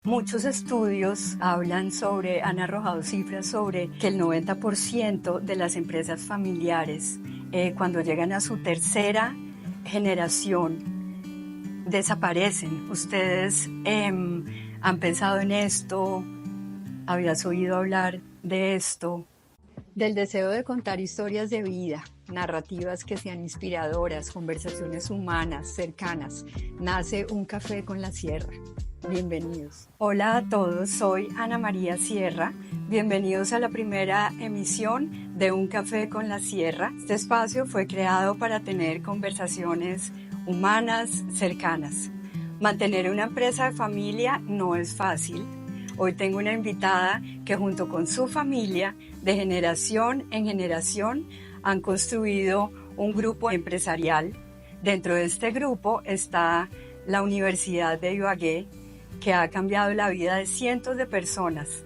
Muchos estudios han arrojado cifras sobre que el 90% de las empresas familiares, cuando llegan a su tercera generación, desaparecen. ¿Ustedes han pensado en esto? ¿Habías oído hablar de esto? Del deseo de contar historias de vida, narrativas que sean inspiradoras, conversaciones humanas, cercanas, nace Un Café con la Sierra. Bienvenidos. Hola a todos, soy Ana María Sierra. Bienvenidos a la primera emisión de Un Café con la Sierra. Este espacio fue creado para tener conversaciones humanas, cercanas. Mantener una empresa de familia no es fácil. Hoy tengo una invitada que junto con su familia, de generación en generación, han construido un grupo empresarial. Dentro de este grupo está la Universidad de Ibagué, que ha cambiado la vida de cientos de personas,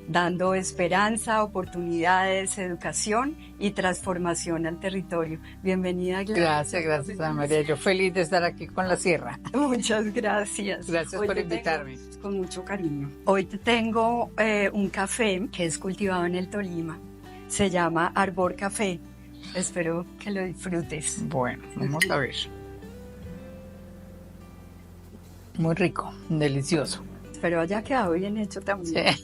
dando esperanza, oportunidades, educación y transformación al territorio. Bienvenida, Gladys. Gracias, Ana María. Yo feliz de estar aquí con la Sierra. Muchas gracias. Gracias por invitarme. Con mucho cariño. Hoy te tengo un café que es cultivado en el Tolima. Se llama Arbor Café. Espero que lo disfrutes. Bueno, vamos a ver. Muy rico, delicioso. Espero haya quedado bien hecho también. Sí.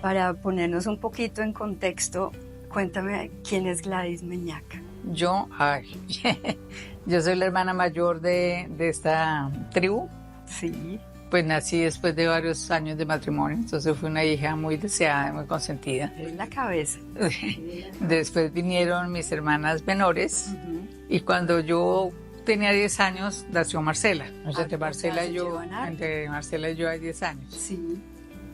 Para ponernos un poquito en contexto, cuéntame quién es Gladys Meñaca. Yo soy la hermana mayor de esta tribu. Sí. Pues nací después de varios años de matrimonio, entonces fui una hija muy deseada, muy consentida. En la cabeza. Después vinieron mis hermanas menores y cuando yo tenía 10 años, nació Marcela. Entre Marcela y yo hay 10 años. Sí.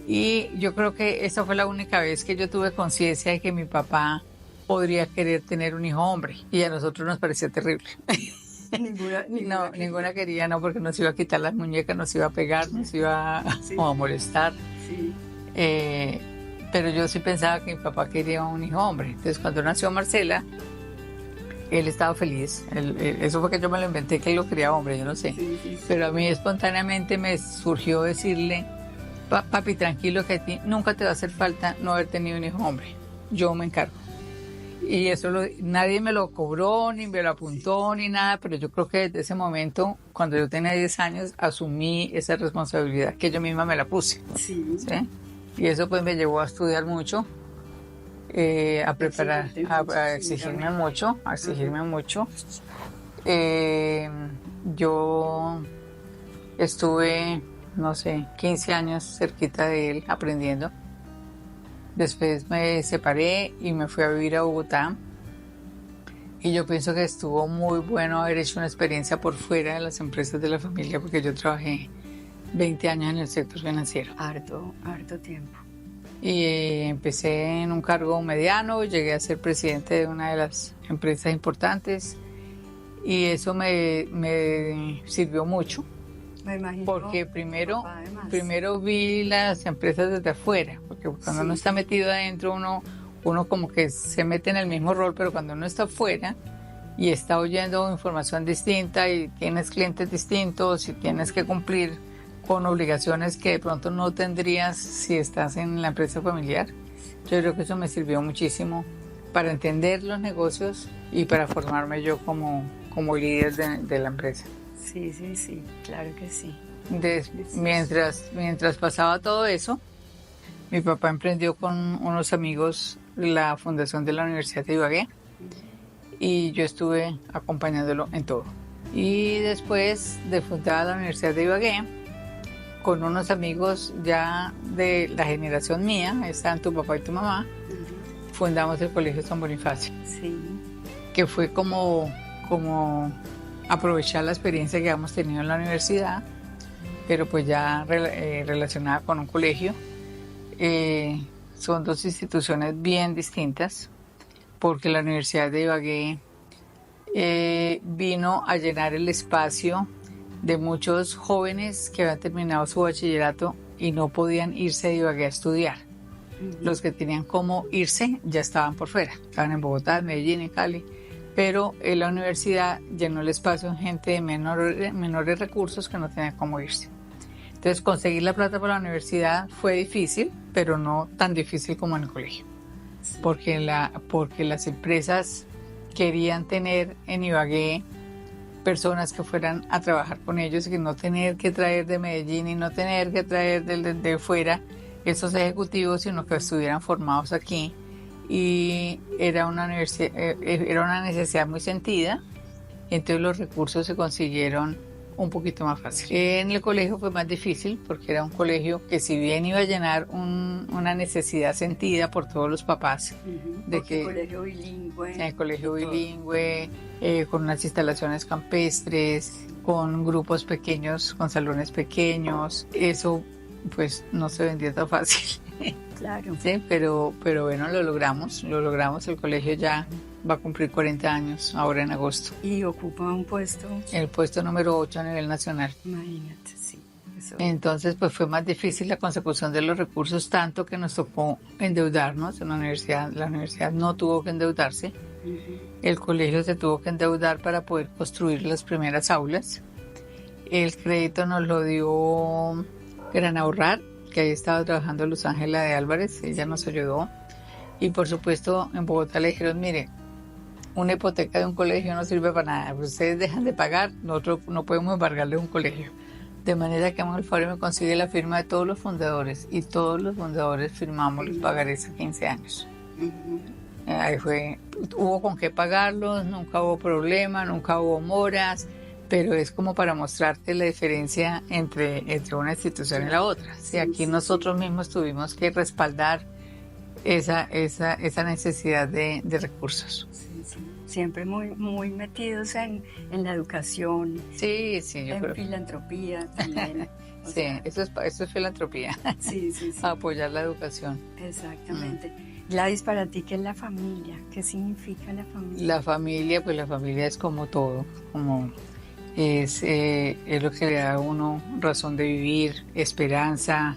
Y yo creo que esa fue la única vez que yo tuve conciencia de que mi papá podría querer tener un hijo hombre. Y a nosotros nos parecía terrible. Ninguna quería, no, porque nos iba a quitar las muñecas, nos iba a pegar, nos iba a molestar. Sí. Pero yo sí pensaba que mi papá quería un hijo hombre. Entonces cuando nació Marcela, él estaba feliz. Eso fue que yo me lo inventé, que él lo quería hombre, yo no sé. Sí. Pero a mí espontáneamente me surgió decirle, papi, tranquilo, que a ti nunca te va a hacer falta no haber tenido un hijo hombre. Yo me encargo. Y eso nadie me lo cobró, ni me lo apuntó, ni nada, pero yo creo que desde ese momento, cuando yo tenía 10 años, asumí esa responsabilidad, que yo misma me la puse. Sí. ¿Sí? Y eso pues me llevó a estudiar mucho. A preparar, a exigirme mucho, yo estuve, 15 años cerquita de él aprendiendo. Después me separé y me fui a vivir a Bogotá. Y yo pienso que estuvo muy bueno haber hecho una experiencia por fuera de las empresas de la familia, porque yo trabajé 20 años en el sector financiero. Harto tiempo. Y empecé en un cargo mediano, llegué a ser presidente de una de las empresas importantes y eso me sirvió mucho. Me imagino. Porque primero vi las empresas desde afuera, porque cuando uno está metido adentro uno como que se mete en el mismo rol, pero cuando uno está afuera y está oyendo información distinta y tienes clientes distintos y tienes que cumplir con obligaciones que de pronto no tendrías si estás en la empresa familiar. Yo creo que eso me sirvió muchísimo para entender los negocios y para formarme yo como líder de la empresa. Sí, claro que sí. Mientras pasaba todo eso, mi papá emprendió con unos amigos la fundación de la Universidad de Ibagué y yo estuve acompañándolo en todo. Y después de fundar la Universidad de Ibagué, con unos amigos ya de la generación mía, están tu papá y tu mamá, fundamos el Colegio San Bonifacio. Sí. Que fue como aprovechar la experiencia que habíamos tenido en la universidad, pero pues ya relacionada con un colegio. Son dos instituciones bien distintas, porque la Universidad de Ibagué vino a llenar el espacio de muchos jóvenes que habían terminado su bachillerato y no podían irse de Ibagué a estudiar. Los que tenían cómo irse ya estaban por fuera, estaban en Bogotá, en Medellín, en Cali, pero en la universidad llenó el espacio en gente de menores recursos que no tenían cómo irse. Entonces conseguir la plata para la universidad fue difícil, pero no tan difícil como en el colegio, porque las empresas querían tener en Ibagué personas que fueran a trabajar con ellos y que no tener que traer de Medellín y no tener que traer de fuera esos ejecutivos, sino que estuvieran formados aquí. Y era una necesidad muy sentida, y entonces los recursos se consiguieron un poquito más fácil. En el colegio fue más difícil porque era un colegio que, si bien iba a llenar una necesidad sentida por todos los papás, de que colegio bilingüe, el colegio bilingüe, con unas instalaciones campestres, con grupos pequeños, con salones pequeños, eso pues no se vendía tan fácil. Claro. Sí, pero bueno, lo logramos. El colegio ya va a cumplir 40 años ahora en agosto. ¿Y ocupa un puesto? El puesto número 8 a nivel nacional. Imagínate, sí. Eso. Entonces, pues fue más difícil la consecución de los recursos, tanto que nos tocó endeudarnos en la universidad. La universidad no tuvo que endeudarse. El colegio se tuvo que endeudar para poder construir las primeras aulas. El crédito nos lo dio Gran Ahorrar, que ahí estaba trabajando Luz Ángela de Álvarez, ella nos ayudó. Y por supuesto en Bogotá le dijeron, mire, una hipoteca de un colegio no sirve para nada, ustedes dejan de pagar, nosotros no podemos embargarle un colegio. De manera que Ángel Fabio me consigue la firma de todos los fundadores, y todos los fundadores firmamos los pagarés a 15 años. Ahí fue, hubo con qué pagarlos, nunca hubo problema, nunca hubo moras, pero es como para mostrarte la diferencia entre una institución y la otra. Si aquí nosotros mismos tuvimos que respaldar esa necesidad de recursos. Sí. Siempre muy metidos en la educación, sí, en filantropía también. Sí, eso es filantropía. Sí. Apoyar la educación. Exactamente. Gladys, para ti, ¿qué es la familia? ¿Qué significa la familia? La familia es como todo, es lo que le da a uno razón de vivir, esperanza,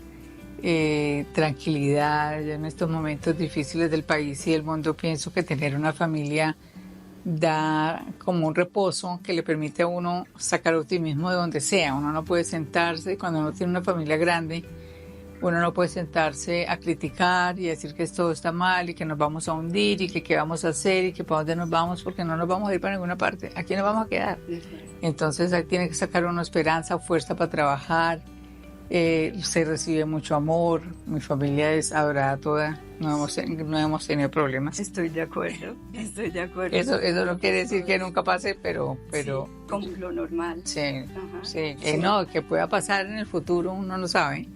tranquilidad. Ya en estos momentos difíciles del país y del mundo, pienso que tener una familia da como un reposo que le permite a uno sacar optimismo de donde sea. Uno no puede sentarse, cuando uno tiene una familia grande, uno no puede sentarse a criticar y decir que todo está mal y que nos vamos a hundir y que qué vamos a hacer y que para dónde nos vamos, porque no nos vamos a ir para ninguna parte. Aquí nos vamos a quedar. Entonces ahí tiene que sacar una esperanza, fuerza para trabajar. Se recibe mucho amor. Mi familia es adorada toda. No hemos tenido problemas. Estoy de acuerdo. Eso no quiere decir que nunca pase, pero sí, como lo normal. Sí. No, que pueda pasar en el futuro uno no sabe.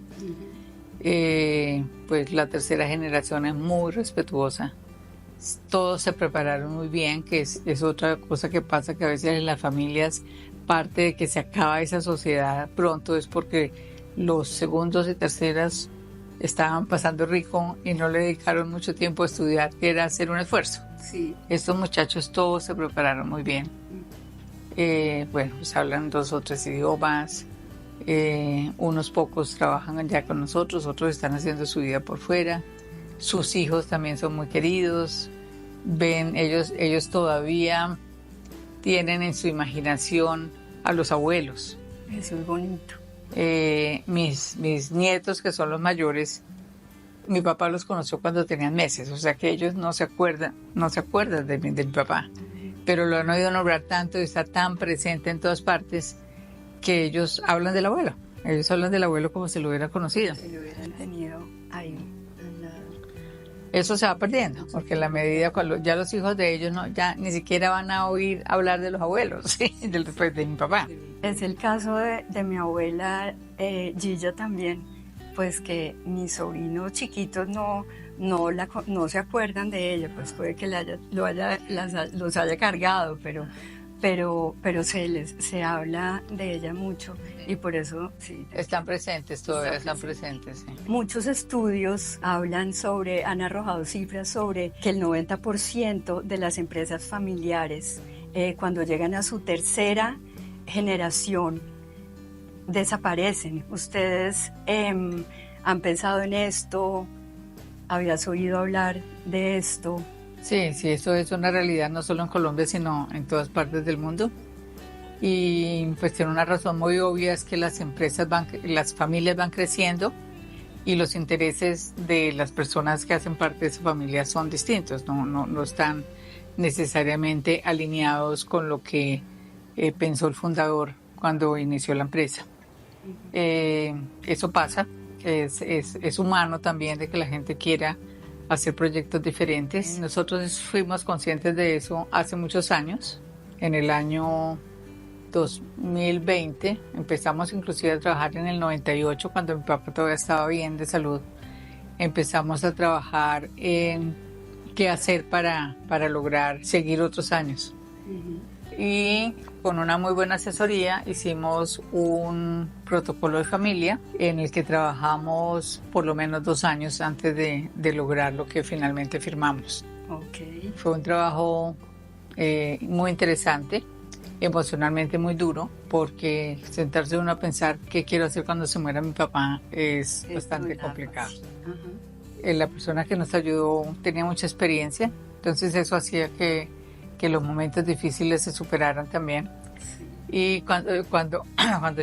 Pues la tercera generación es muy respetuosa. Todos se prepararon muy bien, que es otra cosa que pasa, que a veces en las familias parte de que se acaba esa sociedad pronto es porque los segundos y terceras estaban pasando rico y no le dedicaron mucho tiempo a estudiar, que era hacer un esfuerzo. Sí. Estos muchachos todos se prepararon muy bien. Bueno, pues hablan 2 o 3 idiomas. Unos pocos trabajan ya con nosotros, otros están haciendo su vida por fuera. Sus hijos también son muy queridos. Ellos todavía tienen en su imaginación a los abuelos. Eso es bonito. Mis nietos, que son los mayores, mi papá los conoció cuando tenían meses, o sea que ellos no se acuerdan de mi papá, pero lo han oído nombrar tanto y está tan presente en todas partes que ellos hablan del abuelo. Ellos hablan del abuelo como si lo hubieran conocido. Si lo hubieran tenido ahí. Eso se va perdiendo, porque en la medida cuando ya los hijos de ellos ya ni siquiera van a oír hablar de los abuelos, ¿sí? de mi papá. Es el caso de mi abuela Gilla también, pues que mis sobrinos chiquitos no se acuerdan de ella, pues puede que los haya cargado, pero se habla de ella mucho y por eso sí. Están presentes, todavía están presentes. Sí. Muchos estudios han arrojado cifras sobre que el 90% de las empresas familiares, cuando llegan a su tercera generación, desaparecen. ¿Ustedes han pensado en esto? ¿Habías oído hablar de esto? Sí, eso es una realidad no solo en Colombia, sino en todas partes del mundo. y pues tiene una razón muy obvia, es que las familias van creciendo y los intereses de las personas que hacen parte de esa familia son distintos, no están necesariamente alineados con lo que pensó el fundador cuando inició la empresa. Eso pasa, es humano también de que la gente quiera hacer proyectos diferentes. Nosotros fuimos conscientes de eso hace muchos años. En el año 2020 empezamos inclusive a trabajar en el 98, cuando mi papá todavía estaba bien de salud. Empezamos a trabajar en qué hacer para lograr seguir otros años. Y con una muy buena asesoría hicimos un protocolo de familia en el que trabajamos por lo menos 2 años antes de lograr lo que finalmente firmamos. Okay. Fue un trabajo muy interesante, emocionalmente muy duro, porque sentarse uno a pensar qué quiero hacer cuando se muera mi papá es bastante complicado. La persona que nos ayudó tenía mucha experiencia, entonces eso hacía que los momentos difíciles se superaran también. Sí. Y cuando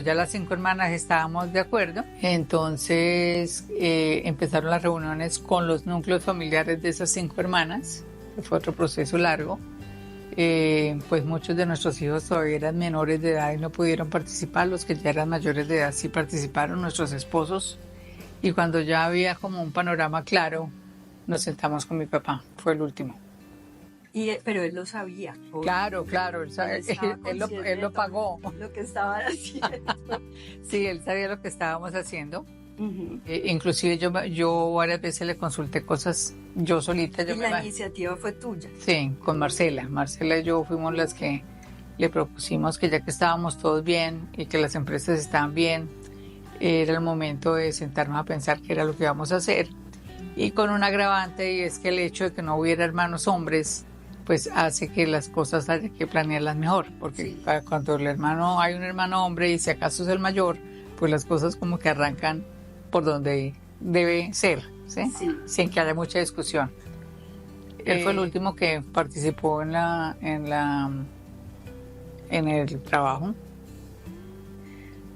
ya las 5 hermanas estábamos de acuerdo, entonces empezaron las reuniones con los núcleos familiares de esas 5 hermanas. Fue otro proceso largo. Pues muchos de nuestros hijos todavía eran menores de edad y no pudieron participar. Los que ya eran mayores de edad sí participaron, nuestros esposos. Y cuando ya había como un panorama claro, nos sentamos con mi papá. Fue el último. Pero él lo sabía. Claro, él lo pagó. Lo que estaban haciendo. Sí, él sabía lo que estábamos haciendo. Inclusive yo varias veces le consulté cosas yo solita. ¿Y la iniciativa fue tuya? Sí, con Marcela. Marcela y yo fuimos las que le propusimos que ya que estábamos todos bien y que las empresas estaban bien, era el momento de sentarnos a pensar qué era lo que íbamos a hacer. Y con un agravante, y es que el hecho de que no hubiera hermanos hombres pues hace que las cosas haya que planearlas mejor, porque cuando hay un hermano hombre y si acaso es el mayor, pues las cosas como que arrancan por donde debe ser, ¿sí? Sí. Sin que haya mucha discusión. Él fue el último que participó en el trabajo.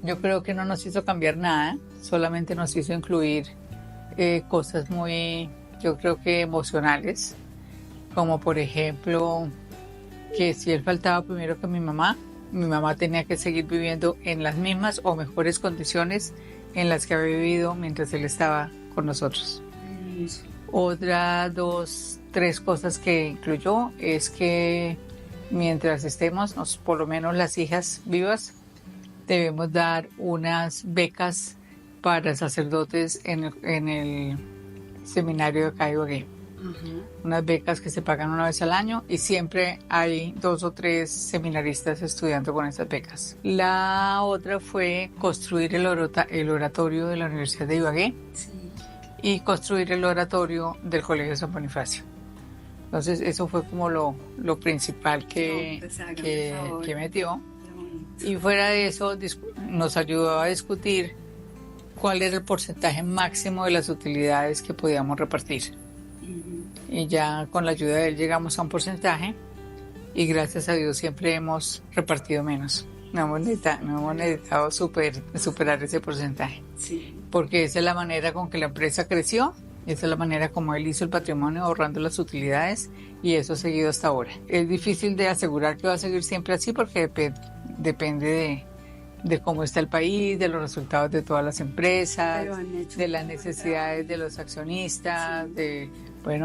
Yo creo que no nos hizo cambiar nada, solamente nos hizo incluir cosas muy, yo creo que emocionales, como por ejemplo que si él faltaba primero que mi mamá tenía que seguir viviendo en las mismas o mejores condiciones en las que había vivido mientras él estaba con nosotros. Otra, 2, 3 cosas que incluyó es que mientras estemos, por lo menos las hijas vivas, debemos dar unas becas para sacerdotes en el seminario de acá de Ibagué. Unas becas que se pagan una vez al año y siempre hay 2 o 3 seminaristas estudiando con esas becas. La otra fue construir el oratorio de la Universidad de Ibagué y construir el oratorio del Colegio San Bonifacio. Entonces eso fue como lo principal que metió. Y fuera de eso nos ayudó a discutir cuál era el porcentaje máximo de las utilidades que podíamos repartir. Y ya con la ayuda de él llegamos a un porcentaje y gracias a Dios siempre hemos repartido menos. No hemos necesitado superar ese porcentaje. Sí. Porque esa es la manera con que la empresa creció, esa es la manera como él hizo el patrimonio ahorrando las utilidades y eso ha seguido hasta ahora. Es difícil de asegurar que va a seguir siempre así porque depende de cómo está el país, de los resultados de todas las empresas, de las necesidades de los accionistas,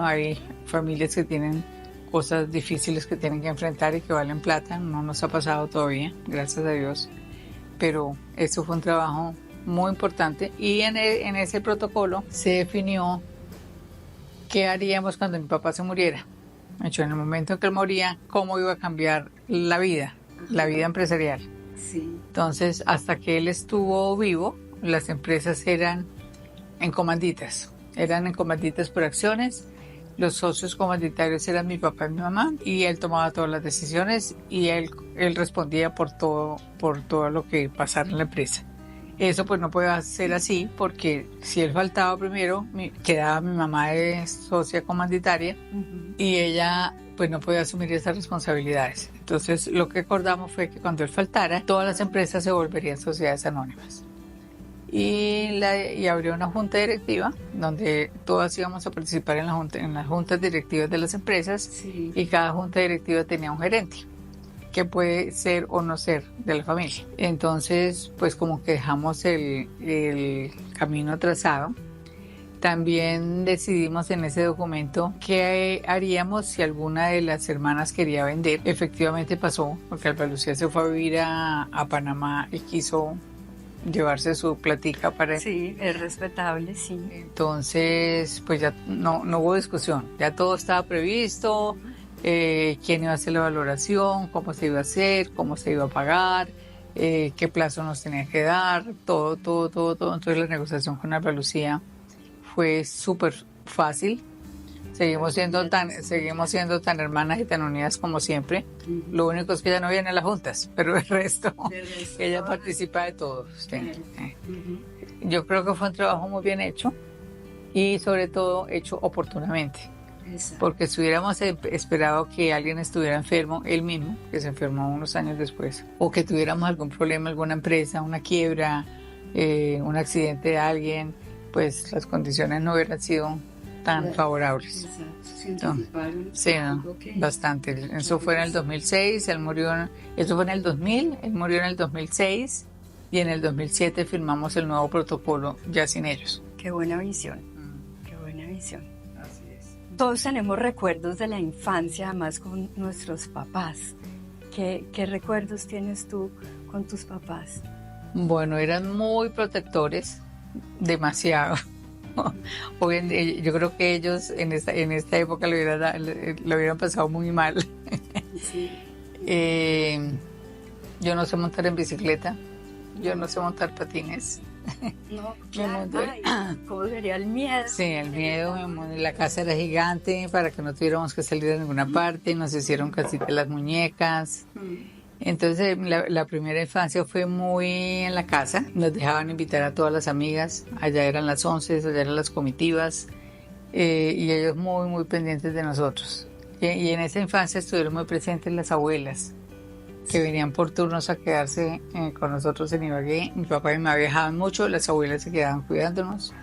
hay familias que tienen cosas difíciles que tienen que enfrentar y que valen plata. No nos ha pasado todavía, gracias a Dios. Pero eso fue un trabajo muy importante y en ese protocolo se definió qué haríamos cuando mi papá se muriera. De hecho, en el momento en que él moría, cómo iba a cambiar la vida empresarial. Sí. Entonces, hasta que él estuvo vivo, las empresas eran en comanditas por acciones. Los socios comanditarios eran mi papá y mi mamá y él tomaba todas las decisiones y él respondía por todo lo que pasara en la empresa. Eso pues no puede ser así porque si él faltaba primero, quedaba mi mamá de socia comanditaria y ella pues no podía asumir esas responsabilidades. Entonces lo que acordamos fue que cuando él faltara, todas las empresas se volverían sociedades anónimas. Y abrió una junta directiva donde todas íbamos a participar en las juntas directivas de las empresas, Sí. y cada junta directiva tenía un gerente que puede ser o no ser de la familia. Entonces, pues como que dejamos el camino trazado. También decidimos en ese documento qué haríamos si alguna de las hermanas quería vender. Efectivamente pasó, porque Alba Lucía se fue a vivir a Panamá y quiso llevarse su platica para... Sí, es respetable, sí. Entonces, pues ya no hubo discusión, ya todo estaba previsto, quién iba a hacer la valoración, cómo se iba a hacer, cómo se iba a pagar, qué plazo nos tenía que dar, todo. Entonces la negociación con Alba Lucía fue súper fácil. Seguimos siendo tan hermanas y tan unidas como siempre. Uh-huh. Lo único es que ella no viene a las juntas, pero el resto ella participa de todo. Sí. Uh-huh. Yo creo que fue un trabajo muy bien hecho y sobre todo hecho oportunamente. Exacto. Porque si hubiéramos esperado que alguien estuviera enfermo, él mismo, que se enfermó unos años después, o que tuviéramos algún problema, alguna empresa, una quiebra, un accidente de alguien, pues las condiciones no hubieran sido tan favorables. Sí, bastante. Eso fue en el 2006, eso fue en el 2000, él murió en el 2006 y en el 2007 firmamos el nuevo protocolo ya sin ellos. Qué buena visión, qué buena visión. Así es. Todos tenemos recuerdos de la infancia, además con nuestros papás. ¿Qué recuerdos tienes tú con tus papás? Bueno, eran muy protectores, demasiado. Yo creo que ellos en esta época lo hubieran pasado muy mal. Sí. Yo no sé montar en bicicleta, yo no sé montar patines. No, claro. ¿Cómo sería el miedo? Sí, el miedo. La casa era gigante para que no tuviéramos que salir de ninguna parte. Nos hicieron casita las muñecas. Entonces la primera infancia fue muy en la casa, nos dejaban invitar a todas las amigas, allá eran las 11, allá eran las comitivas, y ellos muy muy pendientes de nosotros. Y en esa infancia estuvieron muy presentes las abuelas, que venían por turnos a quedarse con nosotros en Ibagué. Mi papá y mi mamá viajaban mucho, las abuelas se quedaban cuidándonos.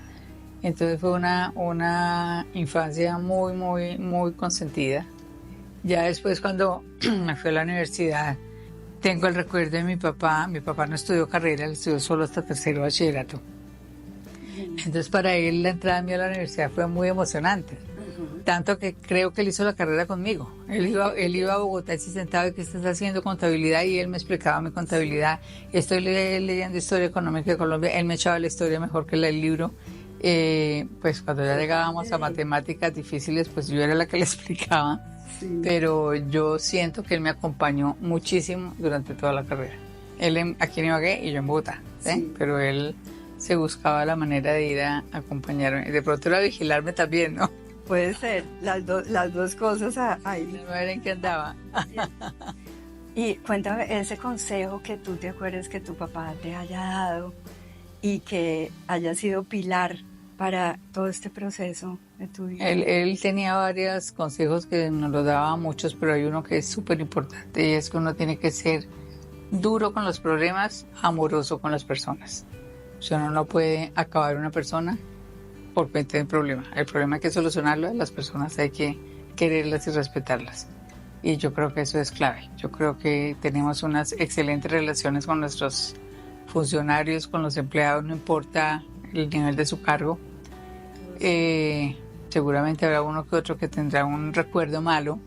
Entonces fue una infancia muy muy muy consentida. Ya después cuando me fui a la universidad, tengo el recuerdo de mi papá no estudió carrera, él estudió solo hasta tercero bachillerato. Entonces para él la entrada mía a la universidad fue muy emocionante, tanto que creo que él hizo la carrera conmigo. Él iba a Bogotá y se sentaba y que estás haciendo contabilidad y él me explicaba mi contabilidad. Estoy leyendo Historia Económica de Colombia, él me echaba la historia mejor que el libro. Pues cuando ya llegábamos a matemáticas difíciles, pues yo era la que le explicaba. Sí. Pero yo siento que él me acompañó muchísimo durante toda la carrera. Él aquí en Ibagué y yo en Bogotá, ¿sí? Sí. Pero él se buscaba la manera de ir a acompañarme. De pronto era vigilarme también, ¿no? Puede ser, las dos cosas ahí. No era en qué andaba. Y cuéntame ese consejo que tú te acuerdas que tu papá te haya dado y que haya sido pilar para todo este proceso de tu vida. Él tenía varios consejos que nos los daba a muchos, pero hay uno que es súper importante y es que uno tiene que ser duro con los problemas, amoroso con las personas. O sea, uno no puede acabar una persona por cuenta de un problema. El problema hay que solucionarlo, las personas hay que quererlas y respetarlas. Y yo creo que eso es clave. Yo creo que tenemos unas excelentes relaciones con nuestros funcionarios, con los empleados, no importa el nivel de su cargo. Seguramente habrá uno que otro que tendrá un recuerdo malo,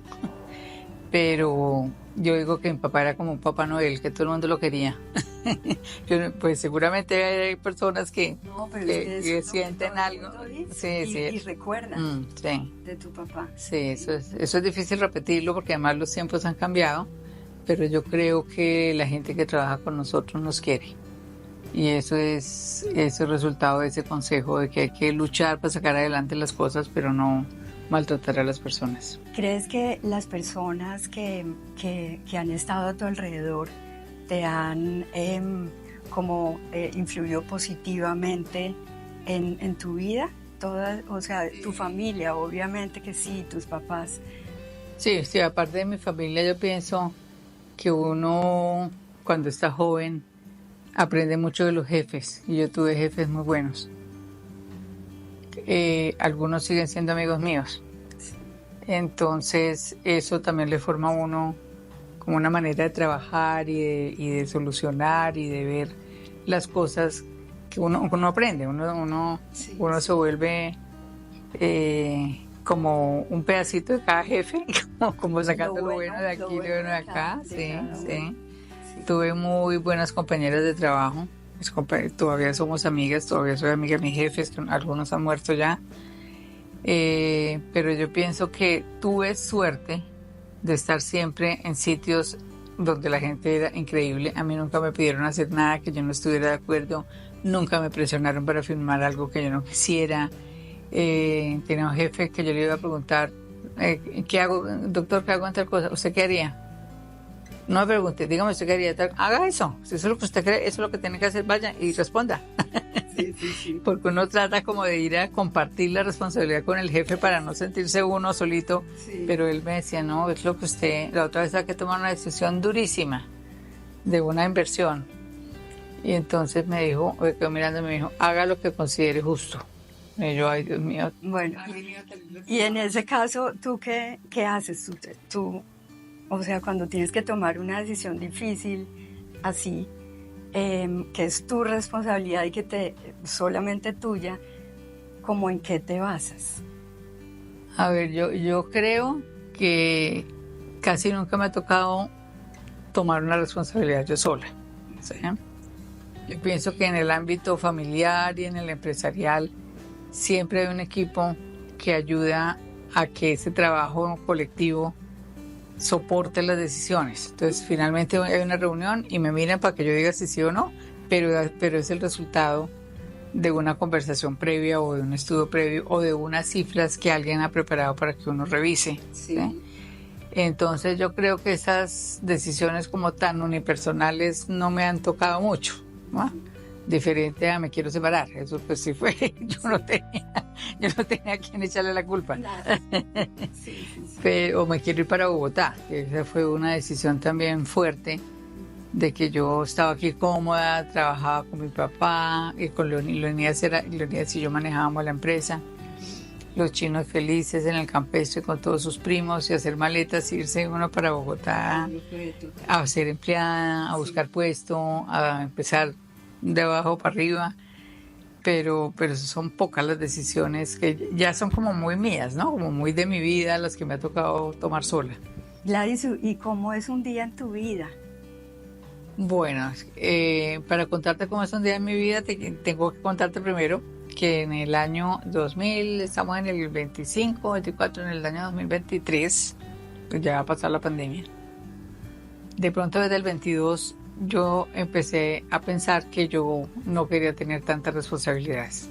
pero yo digo que mi papá era como un Papá Noel, que todo el mundo lo quería. Pues seguramente hay personas que sienten algo. Y recuerdan sí. de tu papá. Sí, eso es difícil repetirlo porque además los tiempos han cambiado, pero yo creo que la gente que trabaja con nosotros nos quiere. Y eso es el resultado de ese consejo de que hay que luchar para sacar adelante las cosas, pero no maltratar a las personas. ¿Crees que las personas que han estado a tu alrededor te han influido positivamente en tu vida? O sea, tu familia, obviamente que sí, tus papás. Sí, sí, aparte de mi familia, yo pienso que uno cuando está joven aprende mucho de los jefes y yo tuve jefes muy buenos. Algunos siguen siendo amigos míos. Entonces eso también le forma a uno como una manera de trabajar y de solucionar y de ver las cosas que uno aprende. Uno se vuelve como un pedacito de cada jefe, como sacando lo bueno de aquí, lo bueno de acá. Sí. Tuve muy buenas compañeras de trabajo. Todavía somos amigas, todavía soy amiga de mis jefes, algunos han muerto ya. Pero yo pienso que tuve suerte de estar siempre en sitios donde la gente era increíble. A mí nunca me pidieron hacer nada que yo no estuviera de acuerdo, nunca me presionaron para firmar algo que yo no quisiera. Tenía un jefe que yo le iba a preguntar, ¿qué hago, doctor, qué hago en tal cosa? ¿Usted qué haría? No me pregunte, dígame usted qué haría, haga eso, si eso es lo que usted cree, eso es lo que tiene que hacer, vaya y responda. Sí. Porque uno trata como de ir a compartir la responsabilidad con el jefe para no sentirse uno solito, pero él me decía, no, es lo que usted, la otra vez hay que tomar una decisión durísima de una inversión. Y entonces me dijo, me quedó mirando y me dijo, haga lo que considere justo. Y yo, ay Dios mío. Bueno, y en ese caso, ¿tú qué haces? Tú, o sea, cuando tienes que tomar una decisión difícil así, que es tu responsabilidad y que solamente tuya, ¿cómo en qué te basas? A ver, yo creo que casi nunca me ha tocado tomar una responsabilidad yo sola. ¿Sí? Yo pienso que en el ámbito familiar y en el empresarial siempre hay un equipo que ayuda a que ese trabajo colectivo soporte las decisiones. Entonces finalmente hay una reunión y me miran para que yo diga si sí o no, pero es el resultado de una conversación previa o de un estudio previo o de unas cifras que alguien ha preparado para que uno revise. ¿Sí? Entonces yo creo que esas decisiones como tan unipersonales no me han tocado mucho, ¿no? Diferente a me quiero separar, eso pues sí fue, yo no tenía a quien echarle la culpa. Claro. O me quiero ir para Bogotá, esa fue una decisión también fuerte, de que yo estaba aquí cómoda, trabajaba con mi papá, y con Leonidas y yo manejábamos la empresa, los chinos felices en el campestre con todos sus primos y hacer maletas, irse uno para Bogotá, a ser empleada, a buscar puesto, a empezar de abajo para arriba, pero son pocas las decisiones que ya son como muy mías, ¿no? Como muy de mi vida, las que me ha tocado tomar sola. Gladys, ¿y cómo es un día en tu vida? Bueno, para contarte cómo es un día en mi vida, tengo que contarte primero que en el año 2000, estamos en el 25, 24, en el año 2023, pues ya va a pasar la pandemia. De pronto desde el 22 yo empecé a pensar que yo no quería tener tantas responsabilidades.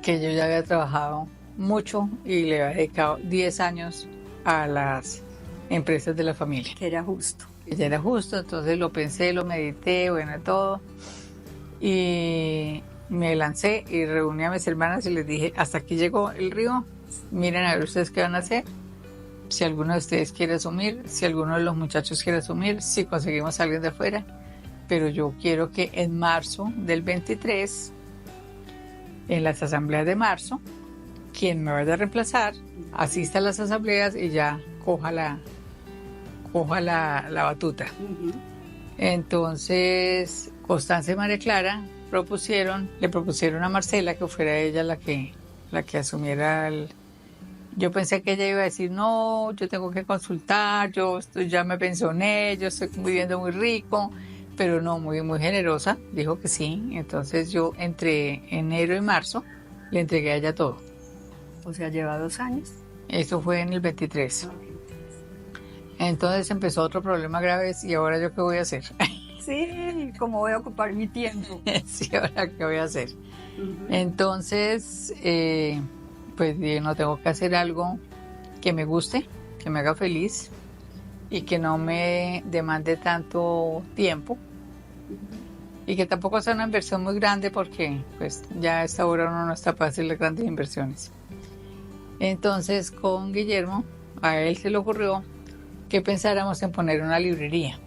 Que yo ya había trabajado mucho y le había dedicado 10 años a las empresas de la familia. Que era justo. Que ya era justo, entonces lo pensé, lo medité, bueno, todo. Y me lancé y reuní a mis hermanas y les dije, hasta aquí llegó el río, miren a ver ustedes qué van a hacer. Si alguno de ustedes quiere asumir, si alguno de los muchachos quiere asumir, si conseguimos a alguien de afuera, pero yo quiero que en marzo del 23, en las asambleas de marzo, quien me vaya a reemplazar, asista a las asambleas y ya coja la batuta. Entonces, Constanza y María Clara le propusieron a Marcela que fuera ella la que asumiera el... Yo pensé que ella iba a decir, no, yo tengo que consultar, ya me pensioné, yo estoy viviendo muy rico, pero no, muy, muy generosa, dijo que sí. Entonces yo entre enero y marzo le entregué a ella todo. O sea, lleva 2 años. Eso fue en el 23. Entonces empezó otro problema grave y ahora yo qué voy a hacer. Sí, ¿cómo voy a ocupar mi tiempo? Sí, ahora qué voy a hacer. Entonces... pues no tengo que hacer algo que me guste, que me haga feliz y que no me demande tanto tiempo y que tampoco sea una inversión muy grande porque pues ya a esta hora uno no está para hacer las grandes inversiones. Entonces con Guillermo a él se le ocurrió que pensáramos en poner una librería.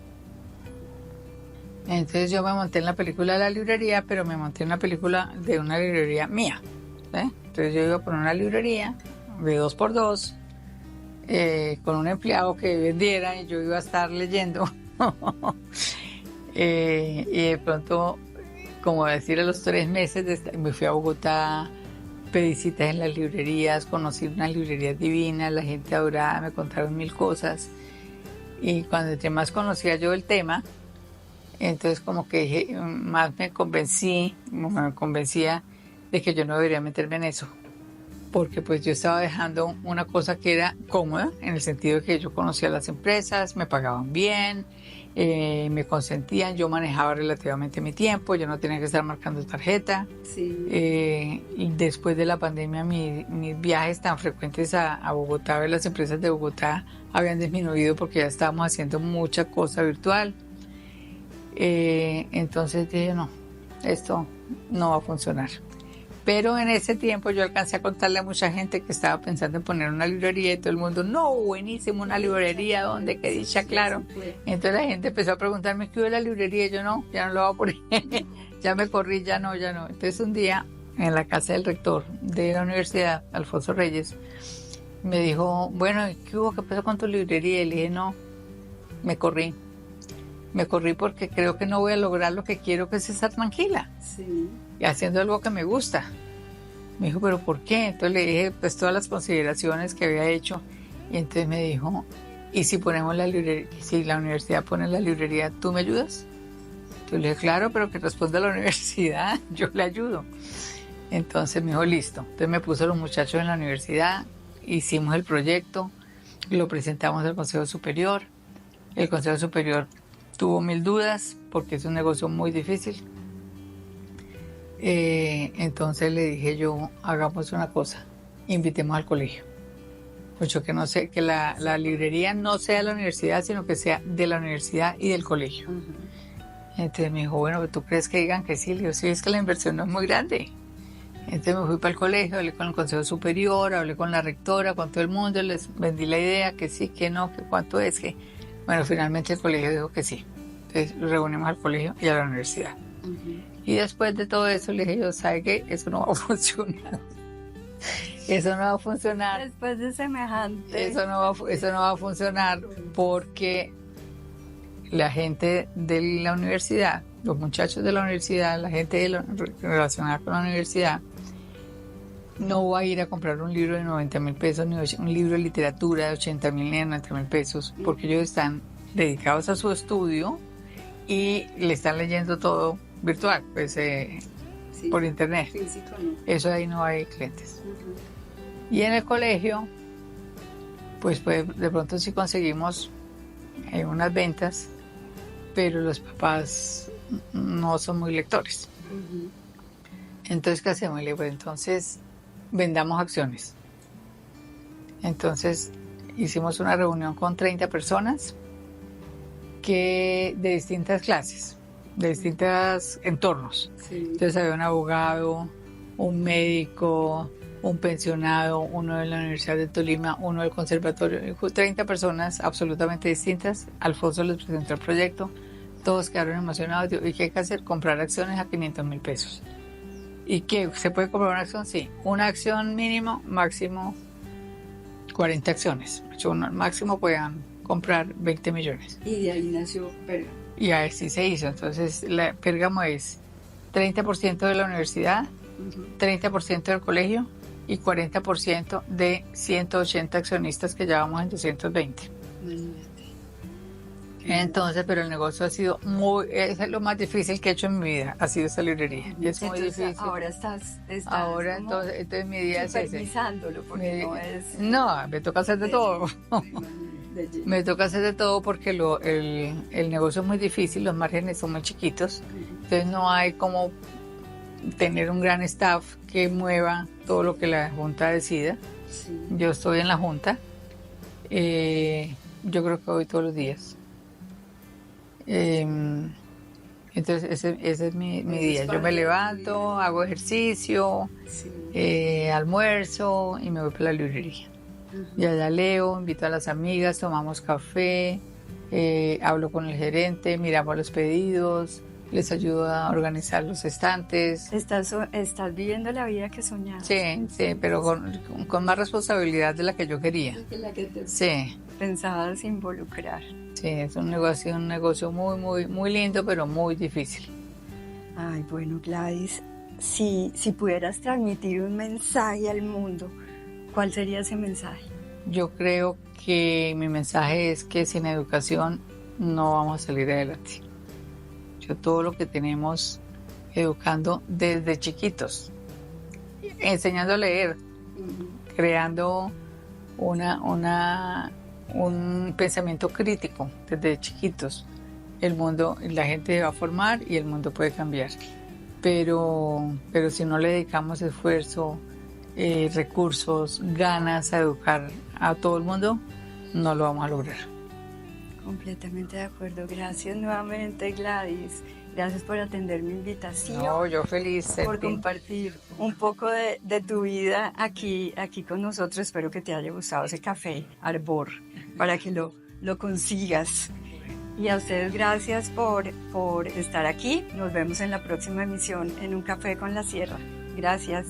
Entonces yo me monté en la película de la librería, pero me monté en la película de una librería mía. Entonces yo iba a poner una librería de 2x2 con un empleado que vendiera y yo iba a estar leyendo. Y de pronto, como decir, a los 3 meses me fui a Bogotá, pedí citas en las librerías, conocí unas librerías divinas, la gente adorada, me contaron 1000 cosas. Y cuando entre más conocía yo el tema, entonces como que dije, más me convencía de que yo no debería meterme en eso. Porque pues yo estaba dejando una cosa que era cómoda, en el sentido de que yo conocía las empresas, me pagaban bien, me consentían, yo manejaba relativamente mi tiempo, yo no tenía que estar marcando tarjeta. Sí. Y después de la pandemia mis viajes tan frecuentes a Bogotá, a ver las empresas de Bogotá, habían disminuido porque ya estábamos haciendo mucha cosa virtual. Entonces dije, no, esto no va a funcionar. Pero en ese tiempo yo alcancé a contarle a mucha gente que estaba pensando en poner una librería y todo el mundo, no, buenísimo, una librería, ¿dónde? ¿Qué dicha? Claro. Entonces la gente empezó a preguntarme, ¿qué hubo la librería? Y yo, no, ya no lo voy a poner, ya me corrí, ya no. Entonces un día, en la casa del rector de la universidad, Alfonso Reyes, me dijo, bueno, ¿qué hubo? ¿Qué pasó con tu librería? Y le dije, no, me corrí porque creo que no voy a lograr lo que quiero, que es estar tranquila. Sí. Y haciendo algo que me gusta. Me dijo, ¿pero por qué? Entonces le dije, pues todas las consideraciones que había hecho. Y entonces me dijo, ¿y si ponemos la librería? Si la universidad pone la librería, ¿tú me ayudas? Entonces le dije, claro, pero que responda la universidad, yo le ayudo. Entonces me dijo, listo. Entonces me puso a los muchachos en la universidad, hicimos el proyecto, lo presentamos al Consejo Superior. El Consejo Superior tuvo 1000 dudas porque es un negocio muy difícil. Entonces le dije yo, hagamos una cosa, invitemos al colegio. Mucho que no sé, que la librería no sea de la universidad, sino que sea de la universidad y del colegio. Uh-huh. Entonces me dijo, bueno, ¿tú crees que digan que sí? Le digo, sí, es que la inversión no es muy grande. Entonces me fui para el colegio, hablé con el Consejo Superior, hablé con la rectora, con todo el mundo, les vendí la idea, que sí, que no, que cuánto es, que... Bueno, finalmente el colegio dijo que sí. Entonces reunimos al colegio y a la universidad. Uh-huh. Y después de todo eso le dije yo, ¿sabe qué? Eso no va a funcionar. Eso no va a funcionar. Después de semejante. Eso no va a funcionar porque la gente de la universidad, los muchachos de la universidad, la gente relacionada con la universidad, no va a ir a comprar un libro de 90,000 pesos, ni un libro de literatura de 80,000 ni 90,000 pesos, porque ellos están dedicados a su estudio y le están leyendo todo virtual, pues sí, por internet. Físico, no. Eso ahí no hay clientes. Uh-huh. Y en el colegio, pues de pronto sí conseguimos unas ventas, pero los papás no son muy lectores. Uh-huh. Entonces, ¿qué hacemos? Le digo, entonces vendamos acciones. Entonces hicimos una reunión con 30 personas de distintas clases, de distintos entornos. Sí. Entonces había un abogado, un médico, un pensionado, uno de la Universidad de Tolima, uno del conservatorio, 30 personas absolutamente distintas. Alfonso les presentó el proyecto, todos quedaron emocionados. ¿Y qué hay que hacer? Comprar acciones a 500,000 pesos. ¿Y qué? ¿Se puede comprar una acción? Sí. Una acción mínimo, máximo 40 acciones. Máximo puedan comprar 20 millones. Y de ahí nació Pérgamo. Y así se hizo. Entonces, Pérgamo es 30% de la universidad, uh-huh, 30% del colegio y 40% de 180 accionistas que llevamos en 220. Uh-huh. Entonces, pero el negocio ha sido es lo más difícil que he hecho en mi vida, ha sido esa librería. Y es muy difícil. Ahora estás ahora entonces mi día es ese. Porque no es... No, me toca hacer de todo. Me toca hacer de todo porque el negocio es muy difícil, los márgenes son muy chiquitos, entonces no hay como tener un gran staff que mueva todo lo que la Junta decida. Sí. Yo estoy en la Junta, yo creo que voy todos los días. Entonces ese es mi día. Yo me levanto, hago ejercicio, sí, almuerzo y me voy para la librería. Y allá leo, invito a las amigas, tomamos café, hablo con el gerente, miramos los pedidos, les ayudo a organizar los estantes. Estás viviendo la vida que soñabas. Sí, pero con más responsabilidad de la que yo quería. Sí. Pensabas involucrar. Sí, es un negocio muy, muy, muy lindo, pero muy difícil. Ay, bueno, Gladys, si pudieras transmitir un mensaje al mundo, ¿cuál sería ese mensaje? Yo creo que mi mensaje es que sin educación no vamos a salir adelante. Todo lo que tenemos educando desde chiquitos, enseñando a leer, creando un pensamiento crítico desde chiquitos. El mundo, la gente se va a formar y el mundo puede cambiar. Pero si no le dedicamos esfuerzo, recursos, ganas a educar a todo el mundo, no lo vamos a lograr. Completamente de acuerdo. Gracias nuevamente, Gladys. Gracias por atender mi invitación. No, yo feliz. Por compartir un poco de tu vida aquí con nosotros. Espero que te haya gustado ese café Arbor, para que lo consigas. Y a ustedes gracias por estar aquí. Nos vemos en la próxima emisión en Un Café con la Sierra. Gracias.